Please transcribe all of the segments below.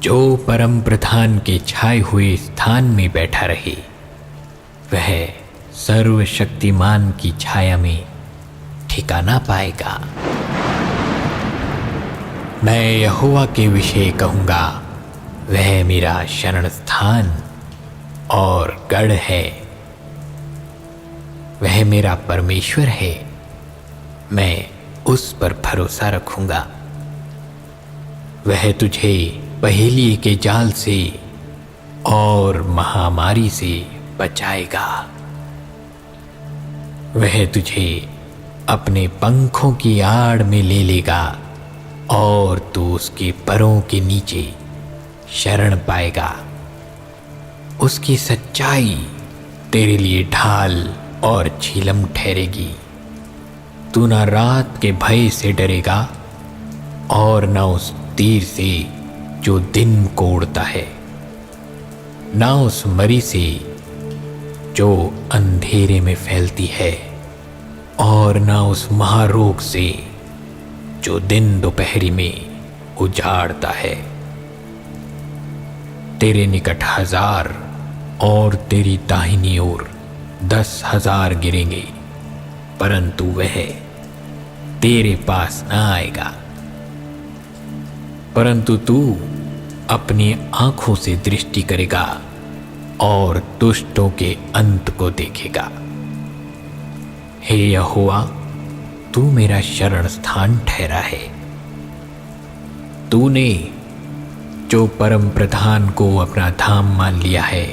जो परम प्रधान के छाए हुए स्थान में बैठा रहे वह सर्वशक्तिमान की छाया में ठिकाना पाएगा। मैं यहोवा के विषय कहूँगा, वह मेरा शरण स्थान और गढ़ है। वह मेरा परमेश्वर है, मैं उस पर भरोसा रखूँगा। वह तुझे पहेली के जाल से और महामारी से बचाएगा। वह तुझे अपने पंखों की आड़ में ले लेगा और तू उसके परों के नीचे शरण पाएगा। उसकी सच्चाई तेरे लिए ढाल और झिलम ठहरेगी। तू ना रात के भय से डरेगा और न उस तीर से जो दिन को उड़ता है, ना उस मरी से जो अंधेरे में फैलती है, और ना उस महारोग से जो दिन दोपहरी में उजाड़ता है। तेरे निकट 1000 और तेरी दाहिनी ओर 10,000 गिरेंगे, परंतु वह तेरे पास ना आएगा। परंतु तू अपनी आंखों से दृष्टि करेगा और दुष्टों के अंत को देखेगा। हे यहोवा, तू मेरा शरण स्थान ठहरा है। तूने जो परम प्रधान को अपना धाम मान लिया है,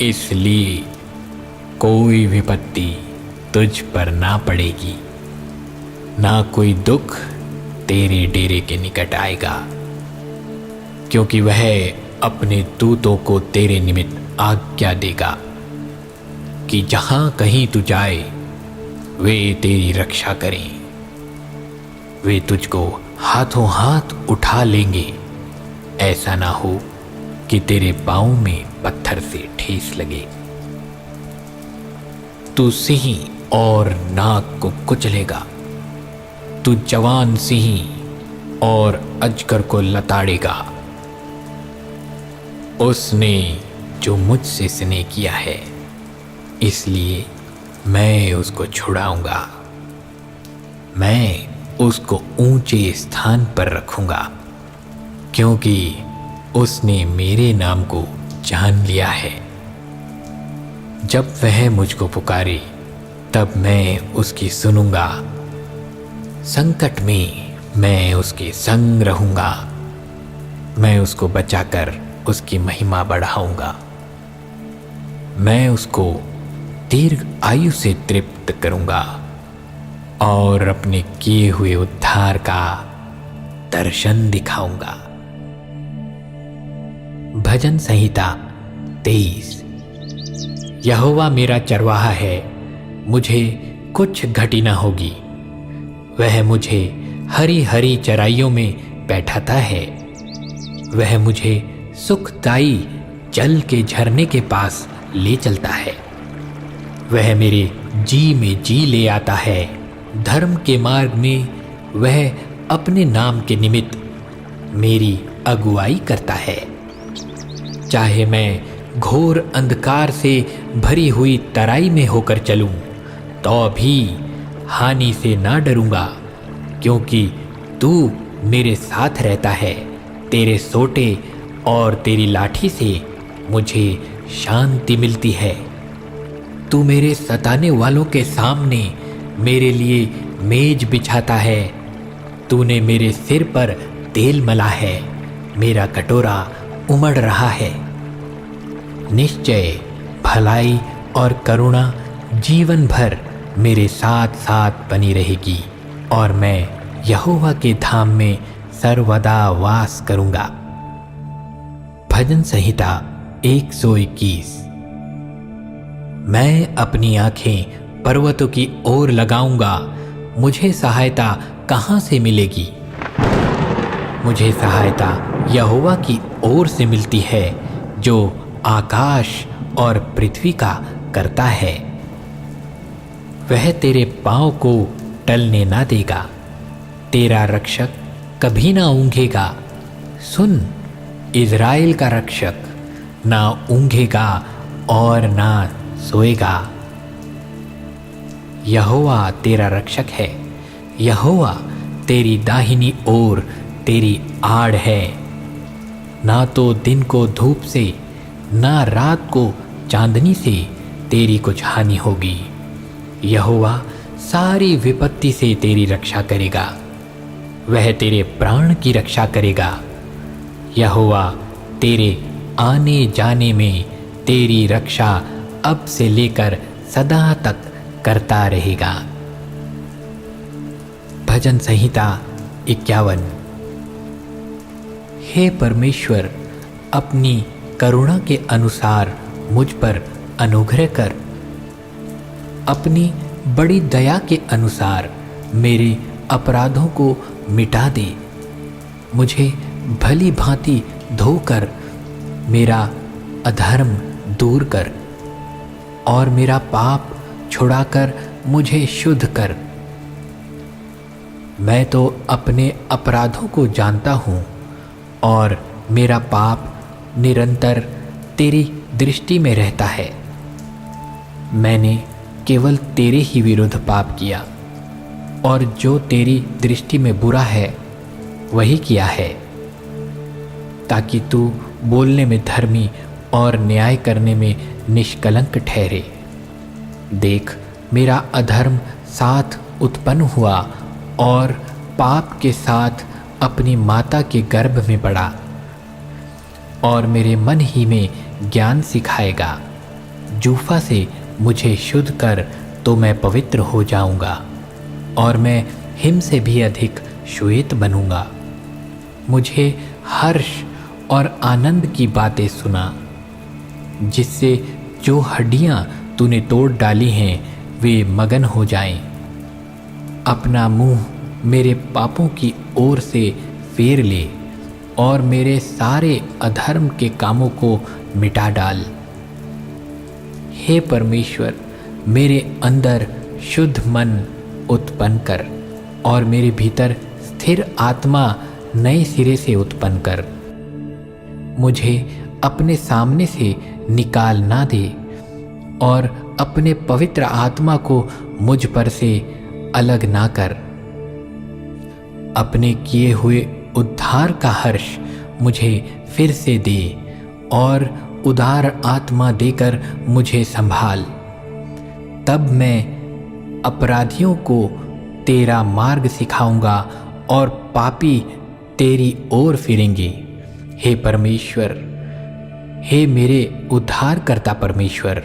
इसलिए कोई विपत्ति तुझ पर ना पड़ेगी, ना कोई दुख तेरे डेरे के निकट आएगा, क्योंकि वह अपने दूतों को तेरे निमित्त आज्ञा देगा कि जहां कहीं तू जाए वे तेरी रक्षा करें। वे तुझको हाथों हाथ उठा लेंगे, ऐसा ना हो कि तेरे पांव में पत्थर से ठेस लगे। तू सिंह और नाग को कुचलेगा, तू जवान सिंह और अजगर को लताड़ेगा। उसने जो मुझसे स्नेह किया है, इसलिए मैं उसको छुड़ाऊंगा। मैं उसको ऊंचे स्थान पर रखूंगा, क्योंकि उसने मेरे नाम को जान लिया है। जब वह मुझको पुकारे, तब मैं उसकी सुनूंगा। संकट में मैं उसके संग रहूंगा। मैं उसको बचाकर उसकी महिमा बढ़ाऊंगा। मैं उसको दीर्घ आयु से तृप्त करूंगा और अपने किए हुए उद्धार का दर्शन दिखाऊंगा। भजन संहिता 23। यहोवा मेरा चरवाहा है, मुझे कुछ घटी न होगी। वह मुझे हरी हरी चराइयों में बैठाता है। वह मुझे सुखदाई जल के झरने के पास ले चलता है। वह मेरे जी में जी ले आता है। धर्म के मार्ग में वह अपने नाम के निमित्त मेरी अगुवाई करता है। चाहे मैं घोर अंधकार से भरी हुई तराई में होकर चलूं, तो भी हानि से ना डरूंगा, क्योंकि तू मेरे साथ रहता है। तेरे सोटे और तेरी लाठी से मुझे शांति मिलती है। तू मेरे सताने वालों के सामने मेरे लिए मेज बिछाता है। तूने मेरे सिर पर तेल मला है, मेरा कटोरा उमड़ रहा है। निश्चय भलाई और करुणा जीवन भर मेरे साथ साथ बनी रहेगी, और मैं यहोवा के धाम में सर्वदा वास करूंगा। भजन संहिता 121। मैं अपनी आंखें पर्वतों की ओर लगाऊंगा। मुझे सहायता कहां से मिलेगी? मुझे सहायता यहोवा की ओर से मिलती है, जो आकाश और पृथ्वी का करता है। वह तेरे पांव को टलने ना देगा, तेरा रक्षक कभी ना ऊंघेगा। सुन, इज़राइल का रक्षक ना ऊँघेगा और ना सोएगा। यहोवा तेरा रक्षक है, यहोवा तेरी दाहिनी ओर तेरी आड़ है। ना तो दिन को धूप से, ना रात को चांदनी से तेरी कुछ हानि होगी। यहोवा सारी विपत्ति से तेरी रक्षा करेगा, वह तेरे प्राण की रक्षा करेगा। यहोवा तेरे आने जाने में तेरी रक्षा अब से लेकर सदा तक करता रहेगा। भजन संहिता 51। हे परमेश्वर, अपनी करुणा के अनुसार मुझ पर अनुग्रह कर। अपनी बड़ी दया के अनुसार मेरे अपराधों को मिटा दे। मुझे भली भांति धोकर मेरा अधर्म दूर कर और मेरा पाप छुड़ाकर मुझे शुद्ध कर। मैं तो अपने अपराधों को जानता हूँ और मेरा पाप निरंतर तेरी दृष्टि में रहता है। मैंने केवल तेरे ही विरुद्ध पाप किया और जो तेरी दृष्टि में बुरा है वही किया है, ताकि तू बोलने में धर्मी और न्याय करने में निष्कलंक ठहरे। देख, मेरा अधर्म साथ उत्पन्न हुआ और पाप के साथ अपनी माता के गर्भ में पड़ा, और मेरे मन ही में ज्ञान सिखाएगा। जूफा से मुझे शुद्ध कर तो मैं पवित्र हो जाऊंगा और मैं हिम से भी अधिक श्वेत बनूंगा। मुझे हर्ष और आनंद की बातें सुना, जिससे जो हड्डियां तूने तोड़ डाली हैं वे मगन हो जाएं। अपना मुंह मेरे पापों की ओर से फेर ले और मेरे सारे अधर्म के कामों को मिटा डाल। हे परमेश्वर, मेरे अंदर शुद्ध मन उत्पन्न कर और मेरे भीतर स्थिर आत्मा नए सिरे से उत्पन्न कर। मुझे अपने सामने से निकाल ना दे और अपने पवित्र आत्मा को मुझ पर से अलग ना कर। अपने किए हुए उद्धार का हर्ष मुझे फिर से दे और उदार आत्मा देकर मुझे संभाल। तब मैं अपराधियों को तेरा मार्ग सिखाऊंगा और पापी तेरी ओर फिरेंगे। हे परमेश्वर, हे मेरे उद्धारकर्ता परमेश्वर,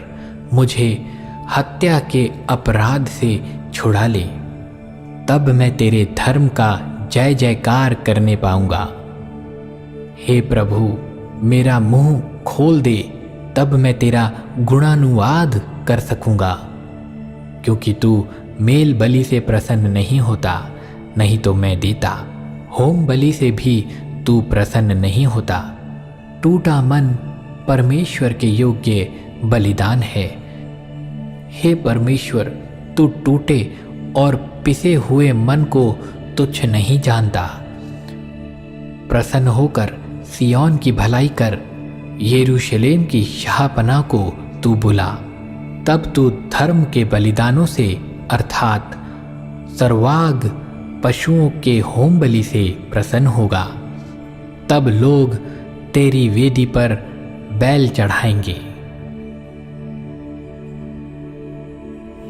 मुझे हत्या के अपराध से छुड़ा ले। तब मैं तेरे धर्म का जय जयकार करने पाऊंगा। हे प्रभु, मेरा मुंह खोल दे, तब मैं तेरा गुणानुवाद कर सकूंगा। क्योंकि तू मेल बलि से प्रसन्न नहीं होता, नहीं तो मैं देता। होम बलि से भी तू प्रसन्न नहीं होता। टूटा मन परमेश्वर के योग्य बलिदान है। हे परमेश्वर, तू टूटे और पिसे हुए मन को तुच्छ नहीं जानता। प्रसन्न होकर सिय्योन की भलाई कर, यरूशलेम की शाहपनाह को तू बुला। तब तू धर्म के बलिदानों से अर्थात सर्वांग पशुओं के होम बलि से प्रसन्न होगा। तब लोग तेरी वेदी पर बैल चढ़ाएंगे।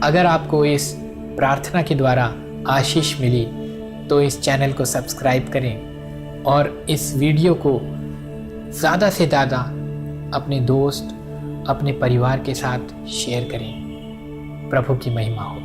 अगर आपको इस प्रार्थना के द्वारा आशीष मिली तो इस चैनल को सब्सक्राइब करें और इस वीडियो को ज़्यादा से ज़्यादा अपने दोस्त, अपने परिवार के साथ शेयर करें। प्रभु की महिमा हो।